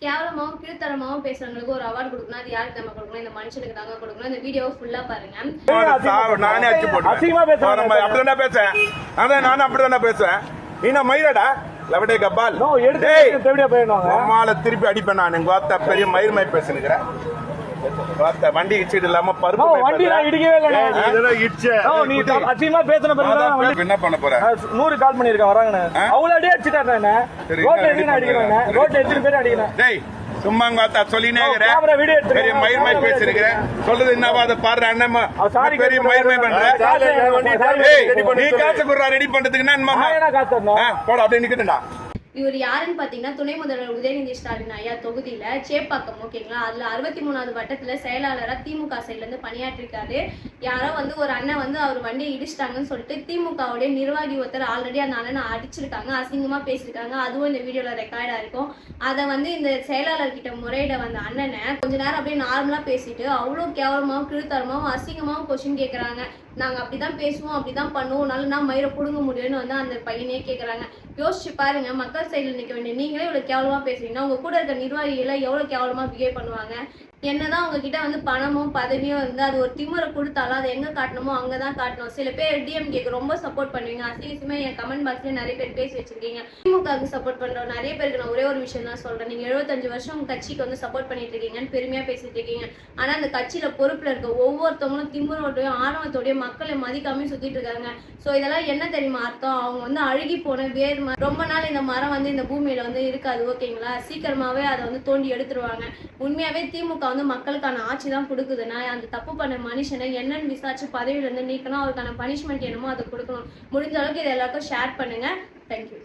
கேவலமாவும் கீழ்த்தரமாவும் பேசுறவங்களுக்கு ஒரு அவார்டு கொடுக்கணும். அது யாருக்கு நம்ம கொடுக்கணும்? இந்த மனுஷனுக்கு தாங்க கொடுக்கணும். இந்த வீடியோவை ஃபுல்லா பாருங்க. நானே அடிச்சு போட்டேன். அப்படிதானே பேசுறேன். அதான் நானும் அப்படிதானே பேசுவேன். நீனா மயிரடா லவடே கபால் திருப்பி அடிப்பேன். நான் எங்க வார்த்தை பெரிய மயிர் மாதிரி பேசுனுக்கிறேன். வண்டி இடிச்சிட்டு இல்லாம பருப்பு வண்டி நான் இடிக்கவே இல்லை. என்ன பண்ண போறேன்? 100 கால் பண்ணிருக்கேன் வராங்கன்னு அவ்வளவு அடி அடிச்சுட்டாரு. என்ன ரோட்ல எதுக்கு அடிக்கிறேன்? ரோட்ல எத்தனை பேர் அடிக்கிறேன்? சும்மா சொல்லினே பெரிய மயிர் மாதிரி பேசிருக்கிறேன். சொல்றது என்னவா அதை பாரு அண்ணம்மா பெரிய மயிர் மாதிரி பண்ற. நீ காசு குடுறா ரெடி பண்றதுக்கு போட அப்படியே நிக்கட்டும்டா. இவர் யாருன்னு பாத்தீங்கன்னா துணை முதல்வர் உதயநிதி ஸ்டாலின் ஐயா தொகுதியில சேப்பாக்கம், ஓகேங்களா? அதுல 63வது வட்டத்துல செயலாளரா திமுக சைட்ல இருந்து பணியாற்றிருக்காரு. யாரோ ஒரு அண்ணன் அவர் வண்டியை இடிச்சிட்டாங்கன்னு சொல்லிட்டு திமுகவுடைய நிர்வாகி ஒருத்தர் ஆல்ரெடி அந்த அண்ணனை அடிச்சிருக்காங்க, அசிங்கமா பேசிருக்காங்க. அதுவும் இந்த வீடியோல ரெக்கார்டா இருக்கும். அதை இந்த செயலாளர் கிட்ட முறையிட வந்த அண்ணனை கொஞ்ச நேரம் அப்படியே நார்மலா பேசிட்டு அவ்வளவு கேவலமாவும் கீழ்த்தரமாவும் அசிங்கமாவும் கொஸ்டின் கேட்கறாங்க. நாங்க அப்படிதான் பேசுவோம், அப்படிதான் பண்ணுவோம், நல்லா மயிரை புடுங்க முடியும்னு அந்த பையனே கேட்கறாங்க. யோசிச்சு பாருங்க, மக்கள் சைடுல நிக்க வேண்டிய நீங்களே இவ்வளவு கேவலமா பேசுறீங்கன்னா உங்க கூட இருக்க நிர்வாகிகளை எவ்வளவு கேவலமா பிஹேவ் பண்ணுவாங்க. என்னதான் உங்ககிட்ட பணமும் பதவியும் இருந்து அது ஒரு திமுறை கொடுத்தாலும் அதை எங்க காட்டணுமோ அங்கதான் காட்டணும். சில பேர் டிஎம்கேக்கு ரொம்ப சப்போர்ட் பண்ணுவீங்க. அசிங்கமா என் கமெண்ட் பாக்ஸ்ல நிறைய பேர் பேசி வச்சிருக்கீங்க. திமுகவுக்கு சப்போர்ட் பண்ற நிறைய பேருக்கு நான் ஒரே ஒரு விஷயம் தான் சொல்றேன். நீங்க 75 வருஷம் கட்சிக்கு சப்போர்ட் பண்ணிட்டு இருக்கீங்கன்னு பெருமையா பேசிட்டு இருக்கீங்க. ஆனா அந்த கட்சியில பொறுப்புல இருக்க ஒவ்வொருத்தவங்களும் திமுறோடையும் ஆணவத்தோடையும் மக்களை மதிக்காம சுத்திட்டு இருக்காங்க. சோ இதெல்லாம் என்ன தெரியுமா அர்த்தம்? அவங்க அழுகி போன வேர் ரொம்ப நாள் இந்த மரம் இந்த பூமியில இருக்காது, ஓகேங்களா? சீக்கிரமாவே அதை தோண்டி எடுத்துருவாங்க. உண்மையாவே திமுக மக்களுக்கான ஆட்சி தான் கொடுக்குதுன்னா அந்த தப்பு பண்ண மனுஷனை என்னன்னு விசாரிச்சு பதவியில இருந்து நீக்கணும். அவருக்கான பனிஷ்மெண்ட் என்னமோ அதை கொடுக்கணும். முடிஞ்ச அளவுக்கு இதை எல்லாருக்கும் ஷேர் பண்ணுங்க. தேங்க்யூ.